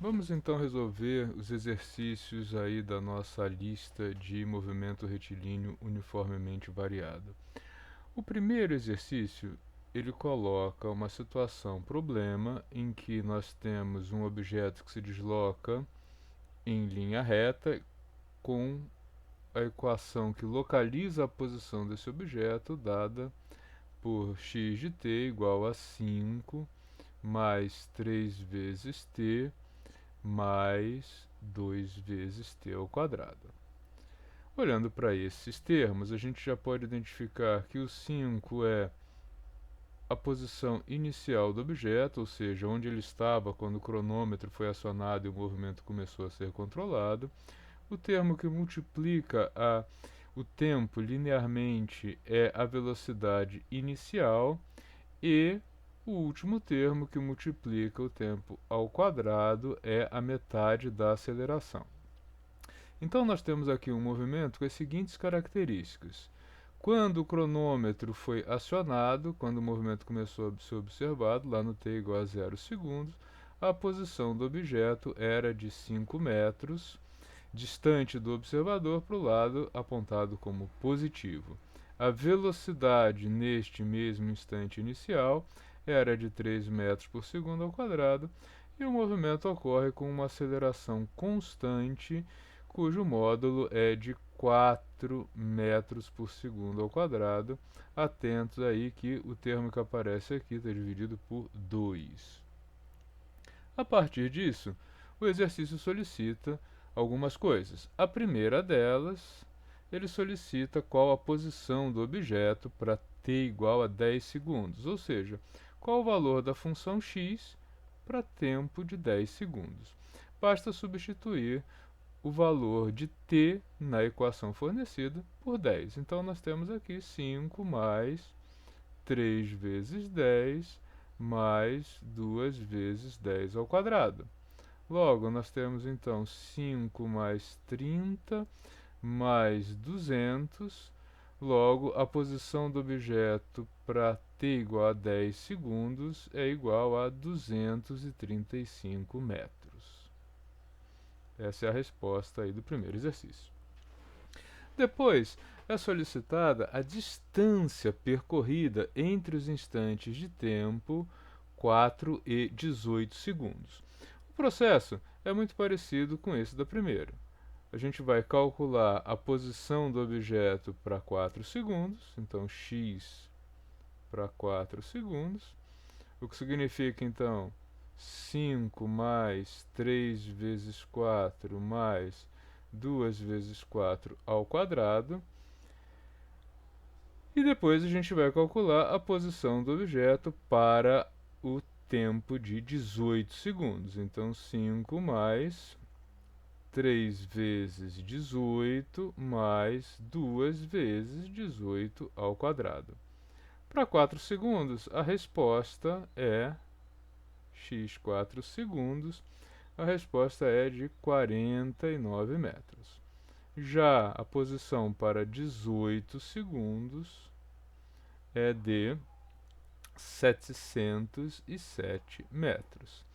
Vamos então resolver os exercícios aí da nossa lista de movimento retilíneo uniformemente variado. O primeiro exercício, ele coloca uma situação problema em que nós temos um objeto que se desloca em linha reta com a equação que localiza a posição desse objeto dada por x de t igual a 5 mais 3 vezes t mais 2 vezes t ao quadrado. Olhando para esses termos, a gente já pode identificar que o 5 é a posição inicial do objeto, ou seja, onde ele estava quando o cronômetro foi acionado e o movimento começou a ser controlado. O termo que multiplica o tempo linearmente é a velocidade inicial e o último termo que multiplica o tempo ao quadrado é a metade da aceleração. Então nós temos aqui um movimento com as seguintes características. Quando o cronômetro foi acionado, quando o movimento começou a ser observado, lá no t igual a 0 segundos, a posição do objeto era de 5 metros, distante do observador para o lado apontado como positivo. A velocidade neste mesmo instante inicial era de 3 metros por segundo ao quadrado e o movimento ocorre com uma aceleração constante cujo módulo é de 4 metros por segundo ao quadrado. Atentos aí que o termo que aparece aqui está dividido por 2. A partir disso, o exercício solicita algumas coisas. A primeira delas, ele solicita qual a posição do objeto para t igual a 10 segundos, ou seja, qual o valor da função x para tempo de 10 segundos. Basta substituir o valor de t na equação fornecida por 10. Então, nós temos aqui 5 mais 3 vezes 10 mais 2 vezes 10 ao quadrado. Logo, nós temos então 5 mais 30 mais 200. Logo, a posição do objeto para t igual a 10 segundos é igual a 235 metros. Essa é a resposta aí do primeiro exercício. Depois, é solicitada a distância percorrida entre os instantes de tempo 4 e 18 segundos. O processo é muito parecido com esse da primeira. A gente vai calcular a posição do objeto para 4 segundos, então x para 4 segundos, o que significa então 5 mais 3 vezes 4 mais 2 vezes 4 ao quadrado. E depois a gente vai calcular a posição do objeto para o tempo de 18 segundos. Então, 5 mais 3 vezes 18 mais 2 vezes 18 ao quadrado. Para 4 segundos, a resposta é x 4 segundos. A resposta é de 49 metros. Já a posição para 18 segundos é de 707 metros.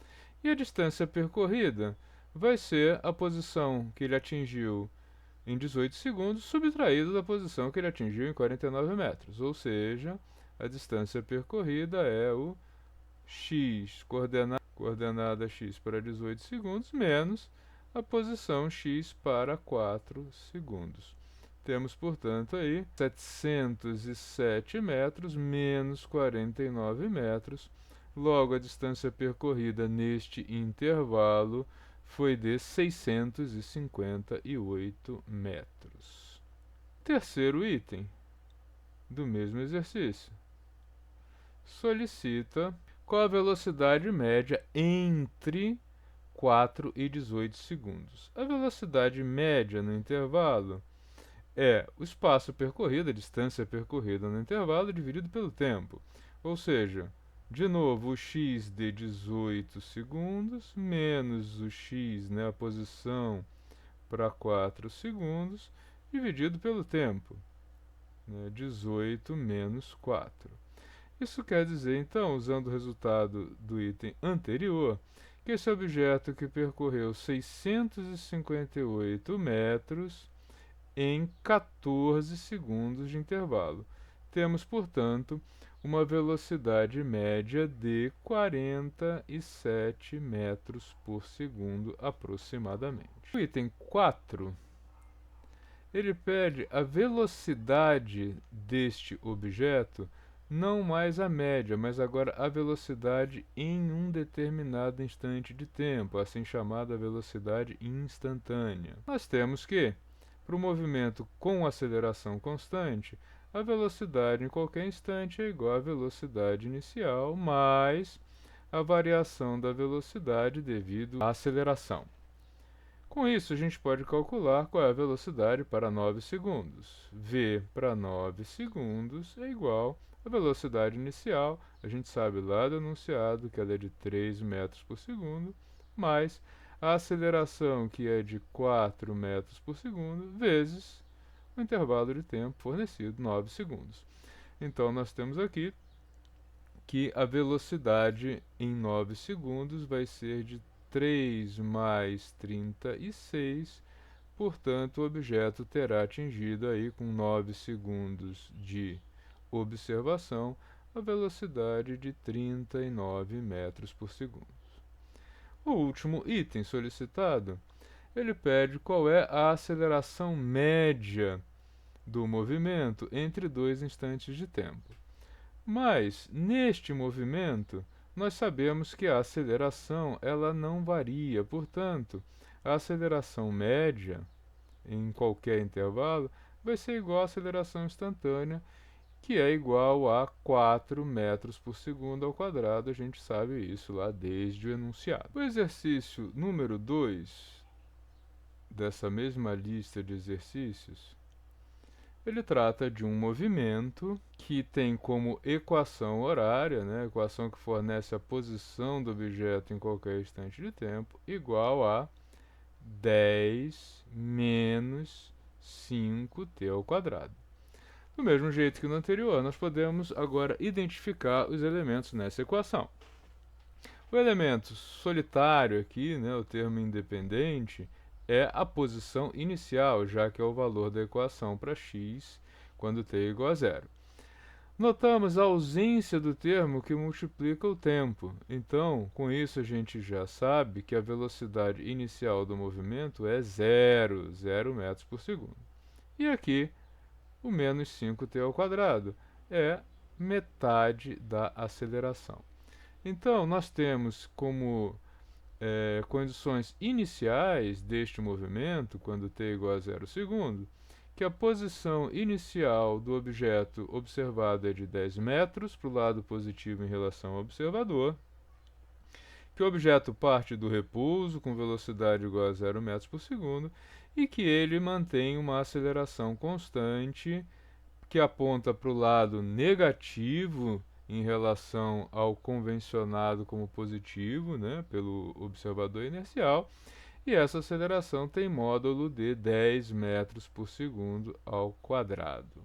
E a distância percorrida vai ser a posição que ele atingiu em 18 segundos, subtraída da posição que ele atingiu em 49 metros. Ou seja, a distância percorrida é o x, coordenada x para 18 segundos, menos a posição x para 4 segundos. Temos, portanto, aí 707 metros menos 49 metros. Logo, a distância percorrida neste intervalo foi de 658 metros. Terceiro item do mesmo exercício. Solicita qual a velocidade média entre 4 e 18 segundos. A velocidade média no intervalo é o espaço percorrido, a distância percorrida no intervalo, dividido pelo tempo. Ou seja, de novo, o x de 18 segundos menos o x, né, a posição para 4 segundos, dividido pelo tempo. Né, 18 menos 4. Isso quer dizer, então, usando o resultado do item anterior, que esse objeto que percorreu 658 metros em 14 segundos de intervalo. Temos, portanto, uma velocidade média de 47 metros por segundo aproximadamente. O item 4, ele pede a velocidade deste objeto, não mais a média, mas agora a velocidade em um determinado instante de tempo, assim chamada velocidade instantânea. Nós temos que, para o movimento com aceleração constante, a velocidade em qualquer instante é igual à velocidade inicial mais a variação da velocidade devido à aceleração. Com isso, a gente pode calcular qual é a velocidade para 9 segundos. V para 9 segundos é igual à velocidade inicial, a gente sabe lá do enunciado que ela é de 3 metros por segundo, mais a aceleração, que é de 4 metros por segundo, vezes o intervalo de tempo fornecido, 9 segundos. Então, nós temos aqui que a velocidade em 9 segundos vai ser de 3 mais 36, portanto, o objeto terá atingido aí com 9 segundos de observação a velocidade de 39 metros por segundo. O último item solicitado, ele pede qual é a aceleração média do movimento entre dois instantes de tempo. Mas, neste movimento, nós sabemos que a aceleração ela não varia, portanto, a aceleração média em qualquer intervalo vai ser igual à aceleração instantânea, que é igual a 4 metros por segundo ao quadrado. A gente sabe isso lá desde o enunciado. O exercício número 2 dessa mesma lista de exercícios, ele trata de um movimento que tem como equação horária, né, equação que fornece a posição do objeto em qualquer instante de tempo, igual a 10 menos 5t ao quadrado. Do mesmo jeito que no anterior, nós podemos agora identificar os elementos nessa equação. O elemento solitário aqui, né, o termo independente, é a posição inicial, já que é o valor da equação para x quando t é igual a zero. Notamos a ausência do termo que multiplica o tempo. Então, com isso a gente já sabe que a velocidade inicial do movimento é 0 metros por segundo. E aqui, o menos 5t ao quadrado é metade da aceleração. Então, nós temos como condições iniciais deste movimento, quando t é igual a 0 segundo, que a posição inicial do objeto observado é de 10 metros para o lado positivo em relação ao observador, que o objeto parte do repouso com velocidade igual a 0 metros por segundo e que ele mantém uma aceleração constante que aponta para o lado negativo em relação ao convencionado como positivo, né, pelo observador inercial, e essa aceleração tem módulo de 10 metros por segundo ao quadrado.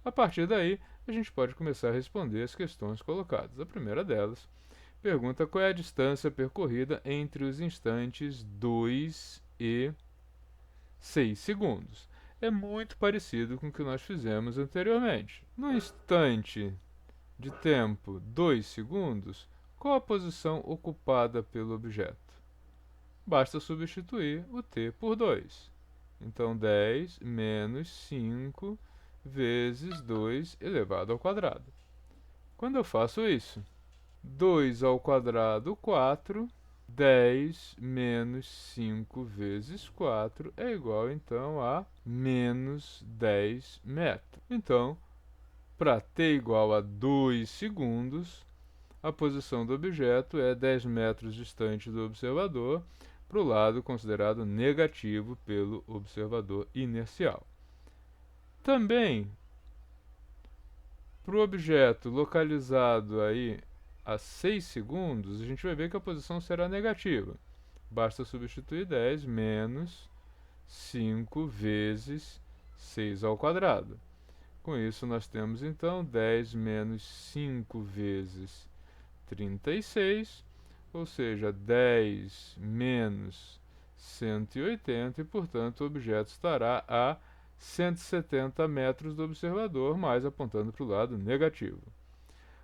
A partir daí, a gente pode começar a responder as questões colocadas. A primeira delas pergunta qual é a distância percorrida entre os instantes 2 e 6 segundos. É muito parecido com o que nós fizemos anteriormente. No instante de tempo 2 segundos, qual a posição ocupada pelo objeto? Basta substituir o t por 2. Então, 10 menos 5 vezes 2 elevado ao quadrado. Quando eu faço isso, 2 ao quadrado, 4. 10 menos 5 vezes 4 é igual, então, a menos 10 metros. Então, para t igual a 2 segundos, a posição do objeto é 10 metros distante do observador, para o lado considerado negativo pelo observador inercial. Também, para o objeto localizado aí a 6 segundos, a gente vai ver que a posição será negativa. Basta substituir 10 menos 5 vezes 6 ao quadrado. Com isso, nós temos então 10 menos 5 vezes 36, ou seja, 10 menos 180, e, portanto, o objeto estará a 170 metros do observador, mas apontando para o lado negativo.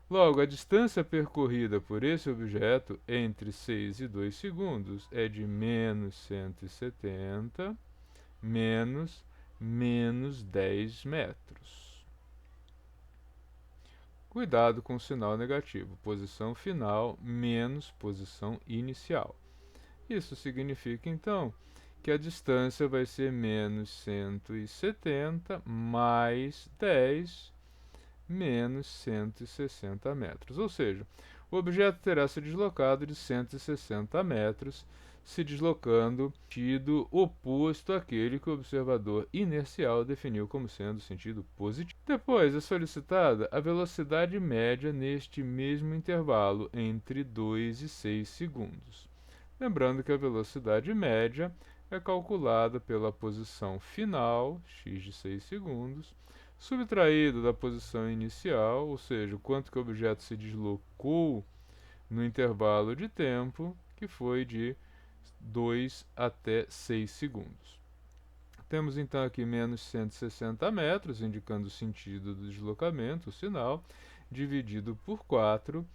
Logo, a distância percorrida por esse objeto entre 6 e 2 segundos é de menos 170 menos 10 metros. Cuidado com o sinal negativo. Posição final menos posição inicial. Isso significa, então, que a distância vai ser menos 170 mais 10 menos 160 metros. Ou seja, o objeto terá se deslocado de 160 metros, se deslocando no sentido oposto àquele que o observador inercial definiu como sendo sentido positivo. Depois é solicitada a velocidade média neste mesmo intervalo, entre 2 e 6 segundos. Lembrando que a velocidade média é calculada pela posição final, x de 6 segundos, subtraído da posição inicial, ou seja, o quanto que o objeto se deslocou no intervalo de tempo, que foi de 2 até 6 segundos. Temos então aqui menos 160 metros, indicando o sentido do deslocamento, o sinal, dividido por 4.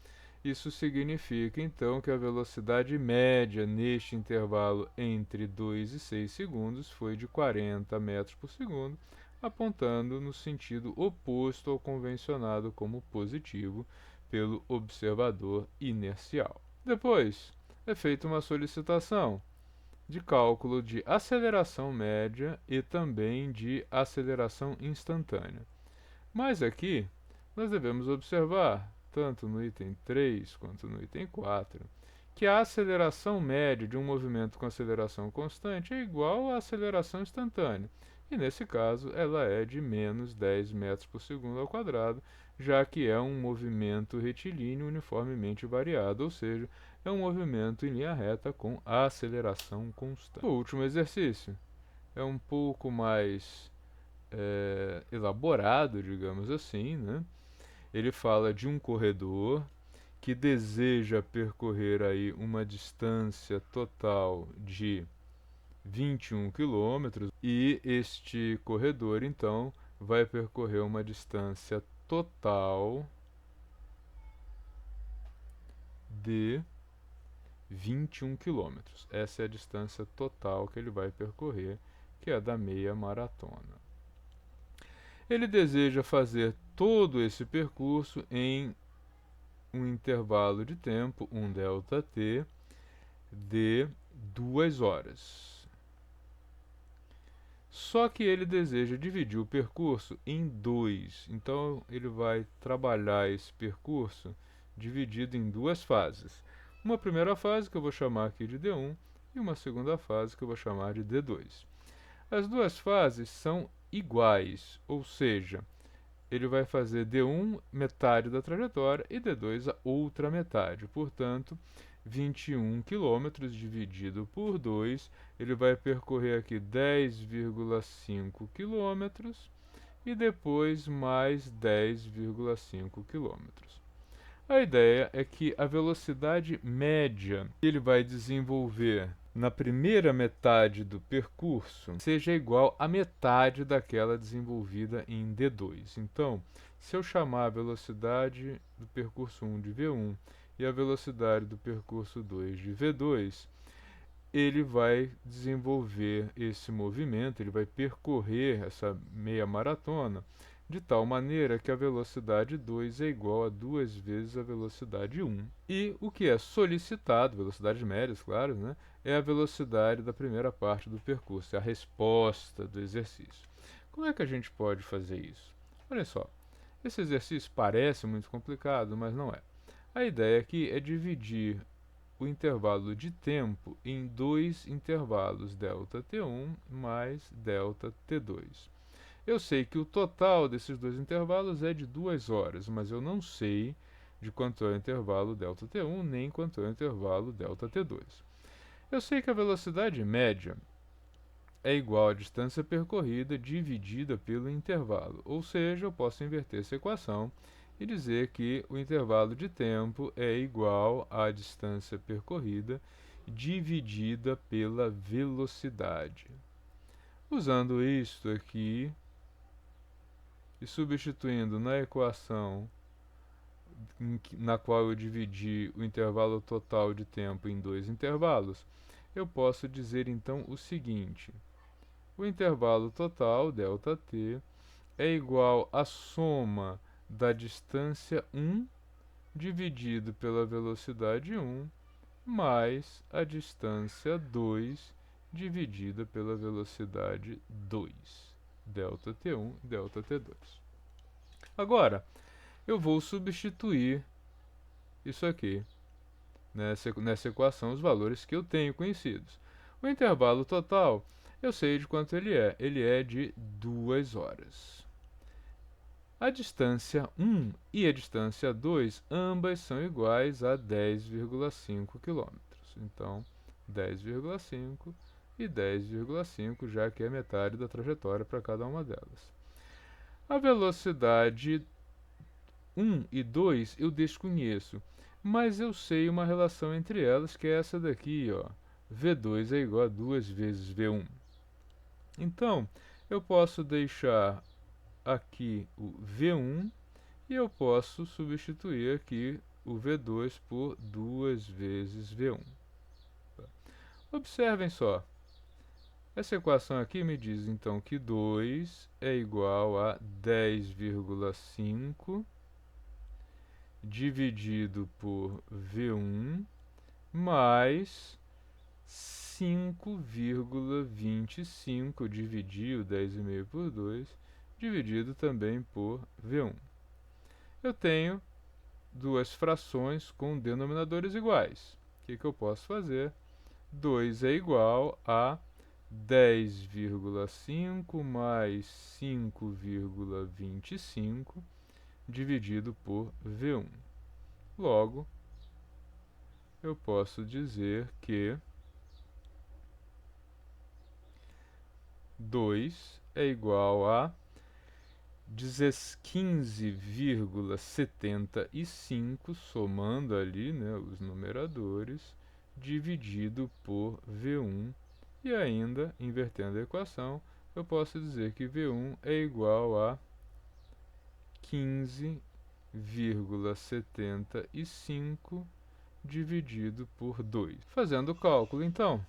Isso significa então que a velocidade média neste intervalo entre 2 e 6 segundos foi de 40 metros por segundo, apontando no sentido oposto ao convencionado como positivo pelo observador inercial. Depois, é feita uma solicitação de cálculo de aceleração média e também de aceleração instantânea. Mas aqui, nós devemos observar, tanto no item 3 quanto no item 4, que a aceleração média de um movimento com aceleração constante é igual à aceleração instantânea, e nesse caso ela é de menos 10 metros por segundo ao quadrado, já que é um movimento retilíneo uniformemente variado, ou seja, é um movimento em linha reta com aceleração constante. O último exercício é um pouco mais elaborado, digamos assim, né? Ele fala de um corredor que deseja percorrer aí uma distância total de 21 quilômetros, e este corredor então vai percorrer uma distância total de 21 quilômetros. Essa é a distância total que ele vai percorrer, que é da meia maratona. Ele deseja fazer todo esse percurso em um intervalo de tempo, um ΔT, de 2 horas. Só que ele deseja dividir o percurso em dois. Então, ele vai trabalhar esse percurso dividido em duas fases. Uma primeira fase, que eu vou chamar aqui de D1, e uma segunda fase, que eu vou chamar de D2. As duas fases são iguais, ou seja, ele vai fazer D1 metade da trajetória e D2 a outra metade. Portanto, 21 km dividido por 2, ele vai percorrer aqui 10,5 km e depois mais 10,5 km. A ideia é que a velocidade média que ele vai desenvolver na primeira metade do percurso seja igual à metade daquela desenvolvida em D2. Então, se eu chamar a velocidade do percurso 1 de V1 e a velocidade do percurso 2 de V2, ele vai desenvolver esse movimento, ele vai percorrer essa meia maratona de tal maneira que a velocidade 2 é igual a 2 vezes a velocidade 1. E o que é solicitado, velocidade média, claro, né, é a velocidade da primeira parte do percurso, é a resposta do exercício. Como é que a gente pode fazer isso? Olha só, esse exercício parece muito complicado, mas não é. A ideia aqui é dividir o intervalo de tempo em dois intervalos, ΔT1 mais ΔT2. Eu sei que o total desses dois intervalos é de 2 horas, mas eu não sei de quanto é o intervalo ΔT1 nem quanto é o intervalo ΔT2. Eu sei que a velocidade média é igual à distância percorrida dividida pelo intervalo, ou seja, eu posso inverter essa equação e dizer que o intervalo de tempo é igual à distância percorrida dividida pela velocidade. Usando isto aqui e substituindo na equação na qual eu dividi o intervalo total de tempo em dois intervalos, eu posso dizer então o seguinte: o intervalo total, ΔT, é igual à soma da distância 1 dividido pela velocidade 1 mais a distância 2 dividida pela velocidade 2, ΔT1 e ΔT2. Agora, eu vou substituir isso aqui nessa equação, os valores que eu tenho conhecidos. O intervalo total, eu sei de quanto ele é de 2 horas. A distância 1 e a distância 2, ambas são iguais a 10,5 km. Então, 10,5 e 10,5, já que é metade da trajetória para cada uma delas. A velocidade 1 e 2 eu desconheço, mas eu sei uma relação entre elas, que é essa daqui, ó. V2 é igual a 2 vezes V1. Então, eu posso deixar aqui o V1 e eu posso substituir aqui o V2 por 2 vezes V1. Observem só. Essa equação aqui me diz então que 2 é igual a 10,5 dividido por V1 mais 5,25, dividir o 10,5 por 2, dividido também por V1. Eu tenho duas frações com denominadores iguais. O que eu posso fazer? 2 é igual a 10,5 mais 5,25 dividido por V1. Logo, eu posso dizer que 2 é igual a 15,75, somando ali, né, os numeradores, dividido por V1. E ainda, invertendo a equação, eu posso dizer que V1 é igual a 15,75 dividido por 2. Fazendo o cálculo, então,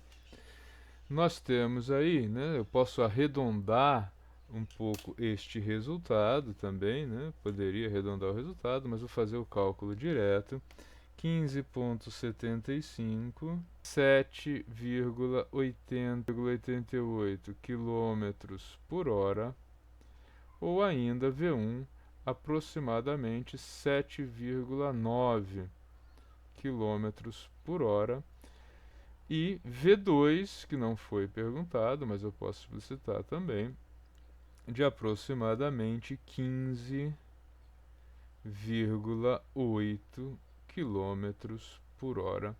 nós temos aí, né, eu posso arredondar um pouco este resultado também, né, poderia arredondar o resultado, mas vou fazer o cálculo direto. 15,75, 7,88 km por hora, ou ainda V1, aproximadamente 7,9 km por hora, e V2, que não foi perguntado, mas eu posso explicitar também, de aproximadamente 15,8 km por hora.